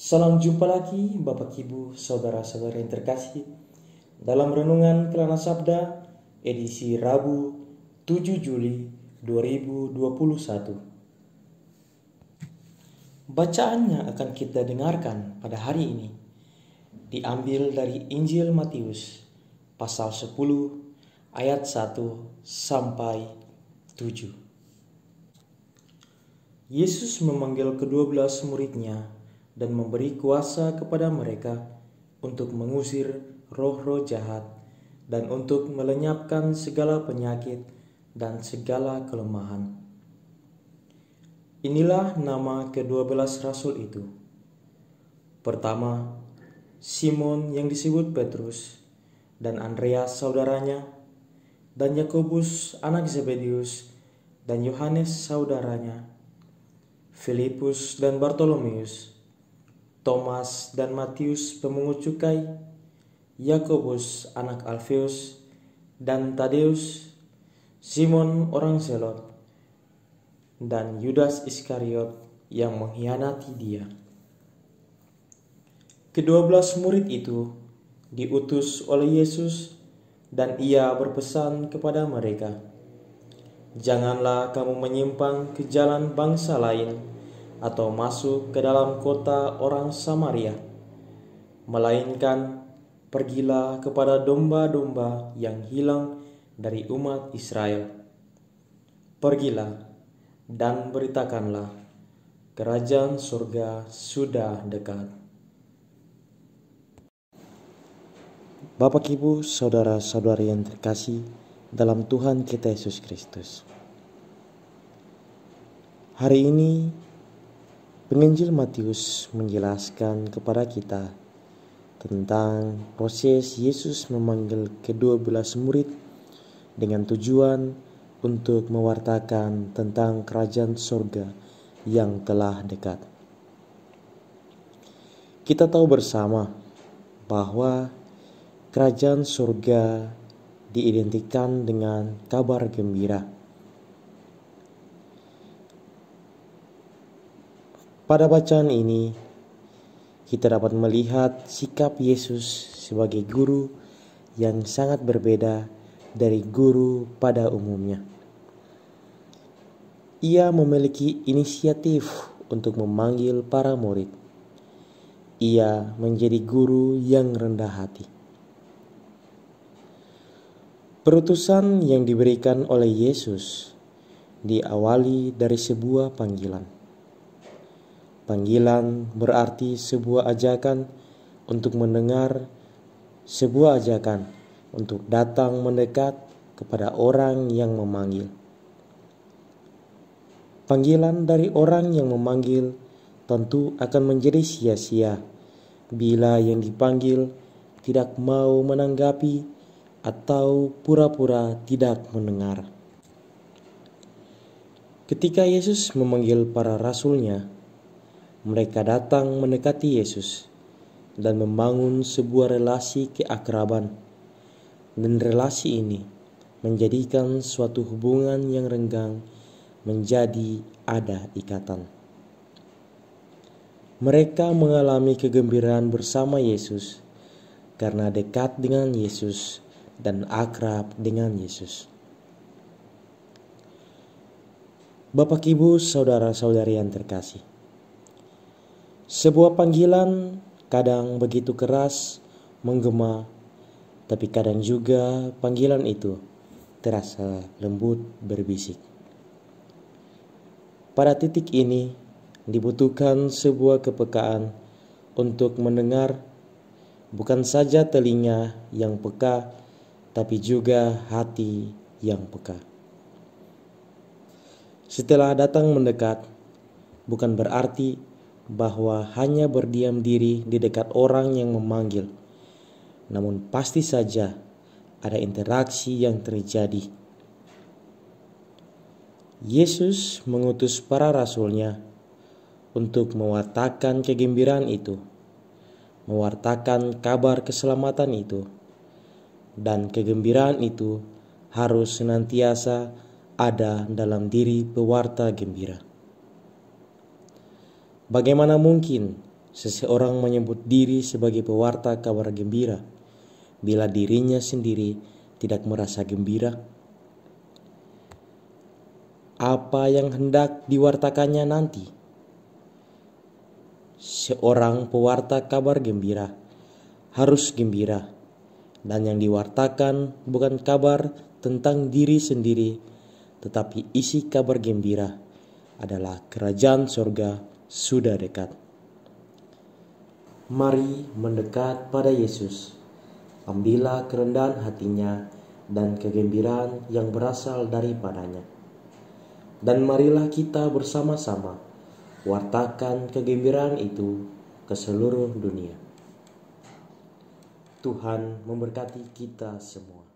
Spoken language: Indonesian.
Salam jumpa lagi Bapak Ibu Saudara-saudara yang terkasih dalam Renungan Kelana Sabda edisi Rabu 7 Juli 2021. Bacaannya akan kita dengarkan pada hari ini diambil dari Injil Matius pasal 10 ayat 1 sampai 7. Yesus memanggil ke-12 muridnya dan memberi kuasa kepada mereka untuk mengusir roh-roh jahat dan untuk melenyapkan segala penyakit dan segala kelemahan. Inilah nama ke-12 rasul itu. Pertama, Simon yang disebut Petrus, dan Andreas saudaranya, dan Yakobus anak Zebedius, dan Yohanes saudaranya, Filipus dan Bartolomeus, Thomas dan Matius pemungut cukai, Yakobus anak Alfeus dan Tadeus, Simon orang Zelot, dan Yudas Iskariot yang mengkhianati dia. Ke-12 murid itu diutus oleh Yesus dan ia berpesan kepada mereka, "Janganlah kamu menyimpang ke jalan bangsa lain atau masuk ke dalam kota orang Samaria, melainkan pergilah kepada domba-domba yang hilang dari umat Israel. Pergilah dan beritakanlah, kerajaan surga sudah dekat." Bapak, Ibu, saudara-saudari yang terkasih dalam Tuhan kita Yesus Kristus. Hari ini Penginjil Matius menjelaskan kepada kita tentang proses Yesus memanggil ke-12 murid dengan tujuan untuk mewartakan tentang kerajaan surga yang telah dekat. Kita tahu bersama bahwa kerajaan surga diidentikan dengan kabar gembira. Pada bacaan ini, kita dapat melihat sikap Yesus sebagai guru yang sangat berbeda dari guru pada umumnya. Ia memiliki inisiatif untuk memanggil para murid. Ia menjadi guru yang rendah hati. Perutusan yang diberikan oleh Yesus diawali dari sebuah panggilan. Panggilan berarti sebuah ajakan untuk mendengar, sebuah ajakan untuk datang mendekat kepada orang yang memanggil. Panggilan dari orang yang memanggil tentu akan menjadi sia-sia bila yang dipanggil tidak mau menanggapi atau pura-pura tidak mendengar. Ketika Yesus memanggil para rasul-Nya, mereka datang mendekati Yesus dan membangun sebuah relasi keakraban, dan relasi ini menjadikan suatu hubungan yang renggang menjadi ada ikatan. Mereka mengalami kegembiraan bersama Yesus karena dekat dengan Yesus dan akrab dengan Yesus. Bapak, Ibu, saudara-saudari yang terkasih, sebuah panggilan kadang begitu keras, menggema, tapi kadang juga panggilan itu terasa lembut berbisik. Pada titik ini dibutuhkan sebuah kepekaan untuk mendengar, bukan saja telinga yang peka, tapi juga hati yang peka. Setelah datang mendekat, bukan berarti bahwa hanya berdiam diri di dekat orang yang memanggil, namun pasti saja ada interaksi yang terjadi. Yesus mengutus para rasul-Nya untuk mewartakan kegembiraan itu, mewartakan kabar keselamatan itu, dan kegembiraan itu harus senantiasa ada dalam diri pewarta gembira. Bagaimana mungkin seseorang menyebut diri sebagai pewarta kabar gembira, bila dirinya sendiri tidak merasa gembira? Apa yang hendak diwartakannya nanti? Seorang pewarta kabar gembira harus gembira, dan yang diwartakan bukan kabar tentang diri sendiri, tetapi isi kabar gembira adalah kerajaan sorga sudah dekat. Mari mendekat pada Yesus, ambillah kerendahan hatinya dan kegembiraan yang berasal daripadanya. Dan marilah kita bersama-sama wartakan kegembiraan itu ke seluruh dunia. Tuhan memberkati kita semua.